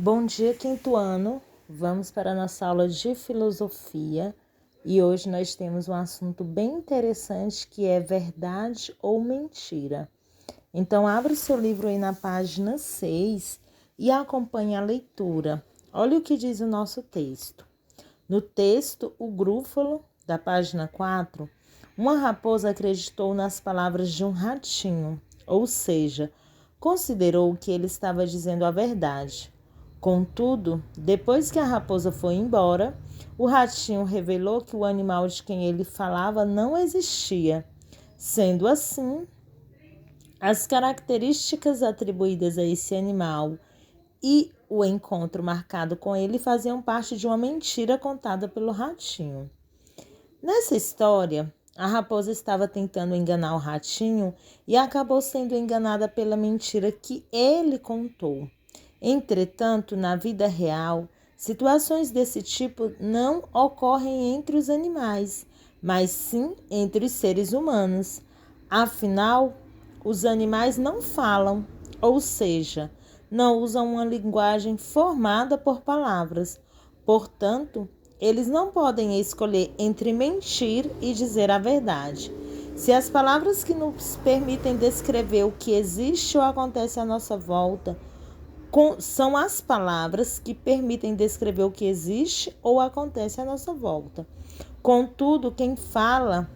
Bom dia, quinto ano. Vamos para a nossa aula de filosofia e hoje nós temos um assunto bem interessante que é verdade ou mentira. Então, abra o seu livro aí na página 6 e acompanhe a leitura. Olha o que diz o nosso texto. No texto, o Grúfalo, da página 4, uma raposa acreditou nas palavras de um ratinho, ou seja, considerou que ele estava dizendo a verdade. Contudo, depois que a raposa foi embora, o ratinho revelou que o animal de quem ele falava não existia. Sendo assim, as características atribuídas a esse animal e o encontro marcado com ele faziam parte de uma mentira contada pelo ratinho. Nessa história, a raposa estava tentando enganar o ratinho e acabou sendo enganada pela mentira que ele contou. Entretanto, na vida real, situações desse tipo não ocorrem entre os animais, mas sim entre os seres humanos. Afinal, os animais não falam, ou seja, não usam uma linguagem formada por palavras. Portanto, eles não podem escolher entre mentir e dizer a verdade. Se as palavras que nos permitem descrever o que existe ou acontece à nossa volta são as palavras que permitem descrever o que existe ou acontece à nossa volta. Contudo, quem fala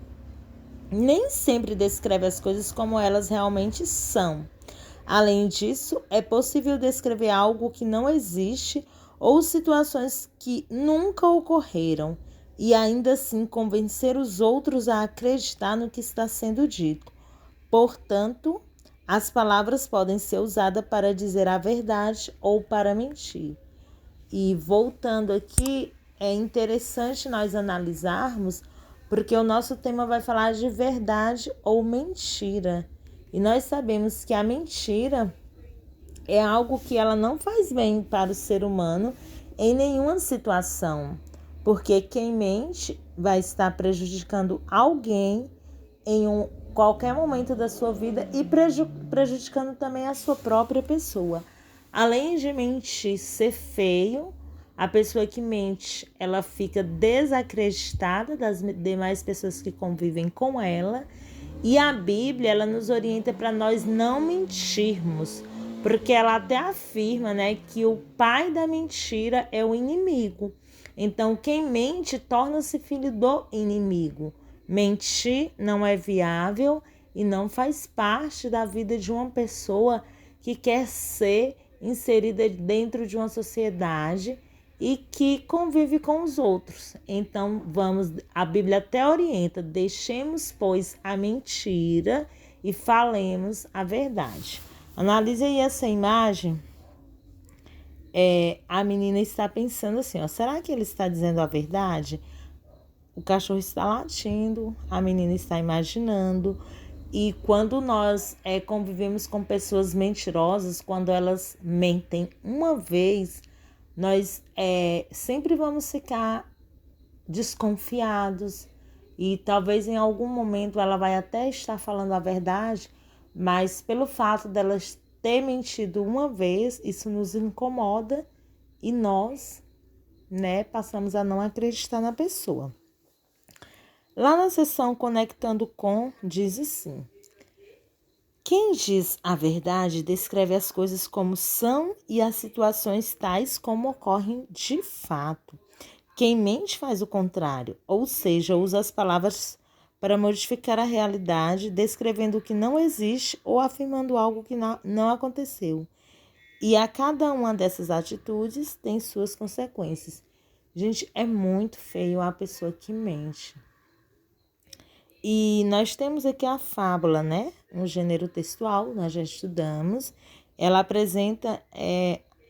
nem sempre descreve as coisas como elas realmente são. Além disso, é possível descrever algo que não existe ou situações que nunca ocorreram e ainda assim convencer os outros a acreditar no que está sendo dito. Portanto, as palavras podem ser usadas para dizer a verdade ou para mentir. E voltando aqui, é interessante nós analisarmos, porque o nosso tema vai falar de verdade ou mentira. E nós sabemos que a mentira é algo que ela não faz bem para o ser humano em nenhuma situação, porque quem mente vai estar prejudicando alguém em qualquer momento da sua vida e prejudicando também a sua própria pessoa. Além de mentir ser feio, a pessoa que mente, ela fica desacreditada das demais pessoas que convivem com ela. E a Bíblia, ela nos orienta para nós não mentirmos, porque ela até afirma, né, que o pai da mentira é o inimigo. Então, quem mente torna-se filho do inimigo. Mentir não é viável e não faz parte da vida de uma pessoa que quer ser inserida dentro de uma sociedade e que convive com os outros. Então, a Bíblia até orienta, deixemos, pois, a mentira e falemos a verdade. Analise aí essa imagem. A menina está pensando assim, ó, será que ele está dizendo a verdade? O cachorro está latindo, a menina está imaginando. E quando nós convivemos com pessoas mentirosas, quando elas mentem uma vez, nós sempre vamos ficar desconfiados. E talvez em algum momento ela vai até estar falando a verdade, mas pelo fato delas ter mentido uma vez, isso nos incomoda e nós, passamos a não acreditar na pessoa. Lá na seção Conectando com, diz assim: quem diz a verdade descreve as coisas como são e as situações tais como ocorrem de fato. Quem mente faz o contrário, ou seja, usa as palavras para modificar a realidade, descrevendo o que não existe ou afirmando algo que não aconteceu. E a cada uma dessas atitudes tem suas consequências. Gente, é muito feio a pessoa que mente. E nós temos aqui a fábula, né? Um gênero textual, nós já estudamos. Ela apresenta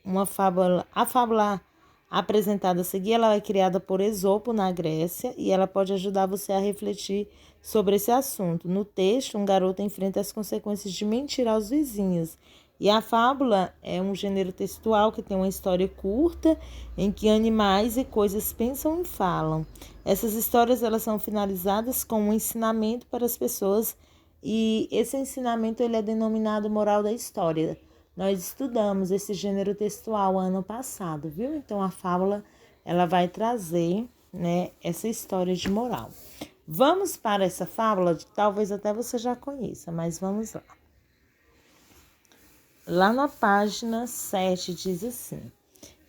uma fábula. A fábula apresentada a seguir, ela é criada por Esopo na Grécia e ela pode ajudar você a refletir sobre esse assunto. No texto, um garoto enfrenta as consequências de mentir aos vizinhos. E a fábula é um gênero textual que tem uma história curta em que animais e coisas pensam e falam. Essas histórias elas são finalizadas com um ensinamento para as pessoas e esse ensinamento ele é denominado moral da história. nós estudamos esse gênero textual ano passado, viu? Então, a fábula, ela vai trazer, né, essa história de moral. Vamos para essa fábula, talvez até você já conheça, mas vamos lá. Lá na página 7 diz assim: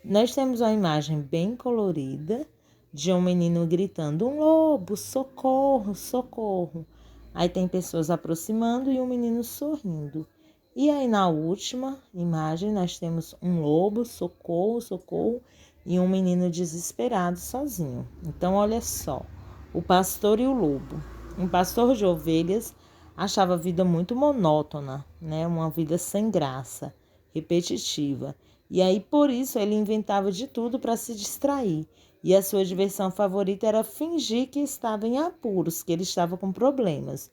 nós temos uma imagem bem colorida de um menino gritando: um lobo, socorro, socorro. Aí tem pessoas aproximando e um menino sorrindo. E aí na última imagem nós temos um lobo, socorro, socorro, e um menino desesperado sozinho. Então olha só, o pastor e o lobo. Um pastor de ovelhas achava a vida muito monótona, né? Uma vida sem graça, repetitiva. E aí por isso ele inventava de tudo para se distrair. E a sua diversão favorita era fingir que estava em apuros, que ele estava com problemas.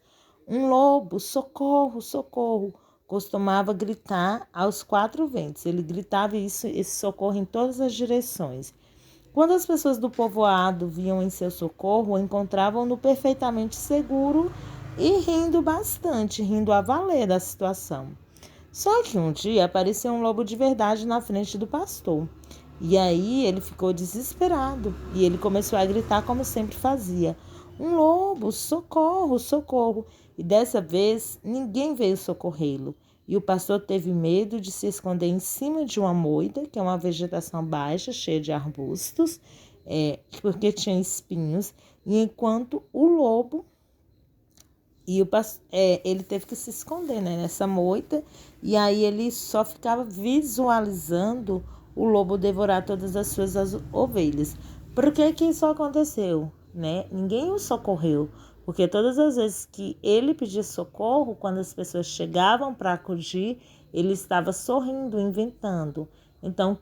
Um lobo, socorro, socorro, costumava gritar aos quatro ventos. Ele gritava esse socorro em todas as direções. Quando as pessoas do povoado viam em seu socorro, encontravam-no perfeitamente seguro e rindo bastante, rindo a valer da situação. Só que um dia apareceu um lobo de verdade na frente do pastor. E aí ele ficou desesperado e ele começou a gritar como sempre fazia: um lobo, socorro, socorro. E dessa vez ninguém veio socorrê-lo. E o pastor teve medo de se esconder em cima de uma moita, que é uma vegetação baixa, cheia de arbustos, porque tinha espinhos. E enquanto o lobo ele teve que se esconder, né, nessa moita, e aí ele só ficava visualizando o lobo devorar todas as suas ovelhas. Por que que isso aconteceu? Né? Ninguém o socorreu, porque todas as vezes que ele pedia socorro, quando as pessoas chegavam para acudir, ele estava sorrindo, inventando. Então,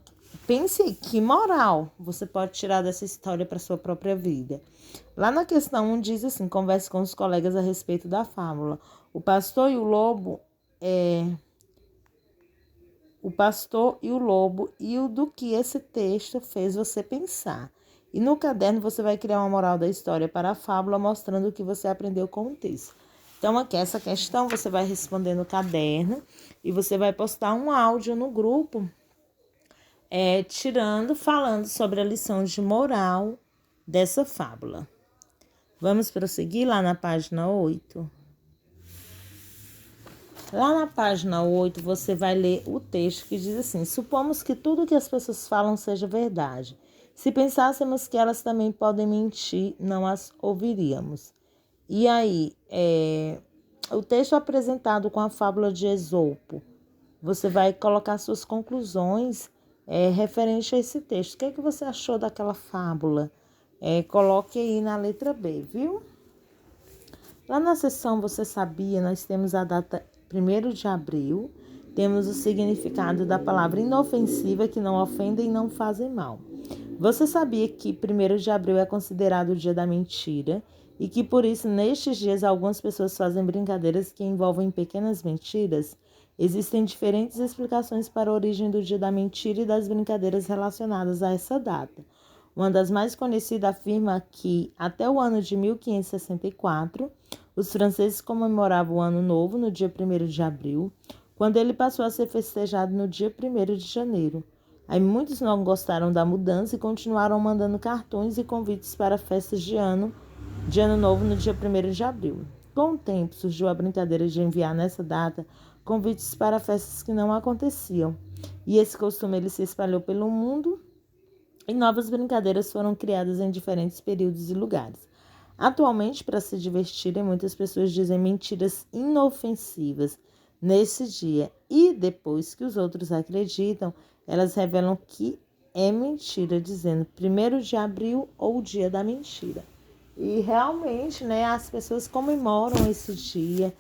pense que moral você pode tirar dessa história para sua própria vida. Lá na questão 1 diz assim: converse com os colegas a respeito da fábula. O pastor e o lobo e o do que esse texto fez você pensar. E no caderno você vai criar uma moral da história para a fábula, mostrando o que você aprendeu com o texto. Então, aqui, essa questão você vai responder no caderno e você vai postar um áudio no grupo, falando sobre a lição de moral dessa fábula. Vamos prosseguir lá na página 8. Lá na página 8, você vai ler o texto que diz assim: supomos que tudo que as pessoas falam seja verdade. Se pensássemos que elas também podem mentir, não as ouviríamos. E aí, o texto apresentado com a fábula de Esopo, você vai colocar suas conclusões referente a esse texto. O que é que você achou daquela fábula? Coloque aí na letra B, viu? Lá na seção Você Sabia, nós temos a data 1º de abril, temos o significado da palavra inofensiva, que não ofendem e não fazem mal. Você sabia que 1º de abril é considerado o dia da mentira e que por isso nestes dias algumas pessoas fazem brincadeiras que envolvem pequenas mentiras? Existem diferentes explicações para a origem do dia da mentira e das brincadeiras relacionadas a essa data. Uma das mais conhecidas afirma que, até o ano de 1564, os franceses comemoravam o Ano Novo no dia 1º de abril, quando ele passou a ser festejado no dia 1º de janeiro. Aí muitos não gostaram da mudança e continuaram mandando cartões e convites para festas de ano novo no dia 1º de abril. Com o tempo, surgiu a brincadeira de enviar nessa data convites para festas que não aconteciam. E esse costume ele se espalhou pelo mundo e novas brincadeiras foram criadas em diferentes períodos e lugares. Atualmente, para se divertirem, muitas pessoas dizem mentiras inofensivas nesse dia e depois que os outros acreditam, elas revelam que é mentira, dizendo 1º de abril ou o dia da mentira. E realmente, né, as pessoas comemoram esse dia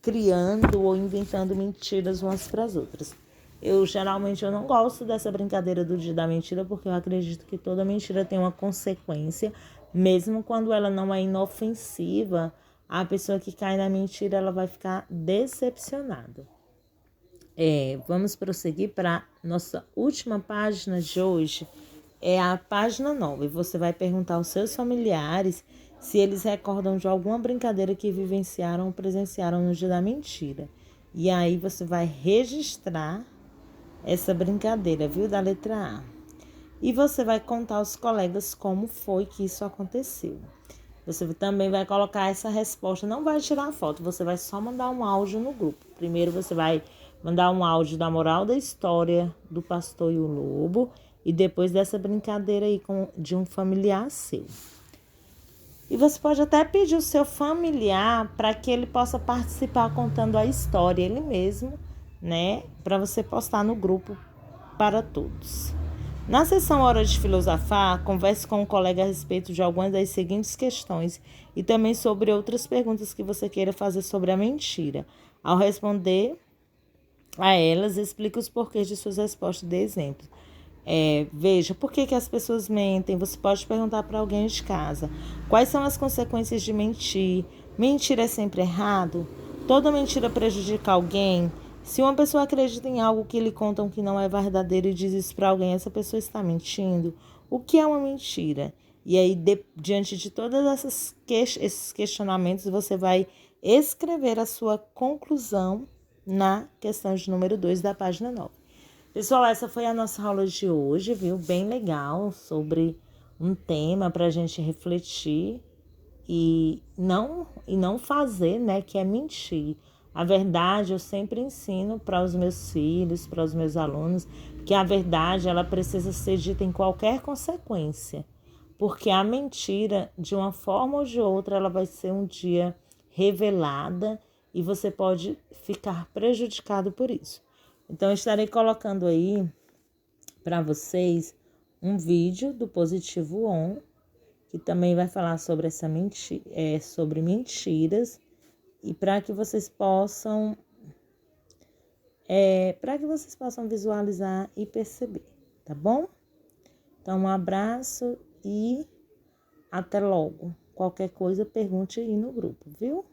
criando ou inventando mentiras umas para as outras. Geralmente eu não gosto dessa brincadeira do dia da mentira, porque eu acredito que toda mentira tem uma consequência, mesmo quando ela não é inofensiva, a pessoa que cai na mentira ela vai ficar decepcionada. Vamos prosseguir para nossa última página de hoje, é a página 9. Você vai perguntar aos seus familiares se eles recordam de alguma brincadeira que vivenciaram ou presenciaram no dia da mentira. E aí você vai registrar essa brincadeira, viu? Da letra A. E você vai contar aos colegas como foi que isso aconteceu. Você também vai colocar essa resposta, não vai tirar foto, você vai só mandar um áudio no grupo. Primeiro você vai mandar um áudio da moral da história do pastor e o lobo e depois dessa brincadeira aí de um familiar seu. E você pode até pedir o seu familiar para que ele possa participar contando a história, ele mesmo, né? Para você postar no grupo para todos. Na sessão Hora de Filosofar, converse com um colega a respeito de algumas das seguintes questões e também sobre outras perguntas que você queira fazer sobre a mentira. Ao responder a elas, explique os porquês de suas respostas, dê exemplo. Veja, por que as pessoas mentem? Você pode perguntar para alguém de casa. Quais são as consequências de mentir? Mentir é sempre errado? Toda mentira prejudica alguém? Se uma pessoa acredita em algo que lhe contam que não é verdadeiro e diz isso para alguém, essa pessoa está mentindo? O que é uma mentira? E aí, diante de todos esses questionamentos, você vai escrever a sua conclusão na questão de número 2 da página 9. Pessoal, essa foi a nossa aula de hoje, viu? Bem legal, sobre um tema para a gente refletir e não fazer, né? Que é mentir. A verdade, eu sempre ensino para os meus filhos, para os meus alunos, que a verdade, ela precisa ser dita em qualquer consequência. Porque a mentira, de uma forma ou de outra, ela vai ser um dia revelada e você pode ficar prejudicado por isso. Então, eu estarei colocando aí para vocês um vídeo do Positivo On, que também vai falar sobre sobre mentiras, e para que vocês possam visualizar e perceber, tá bom? Então, um abraço e até logo. Qualquer coisa, pergunte aí no grupo, viu?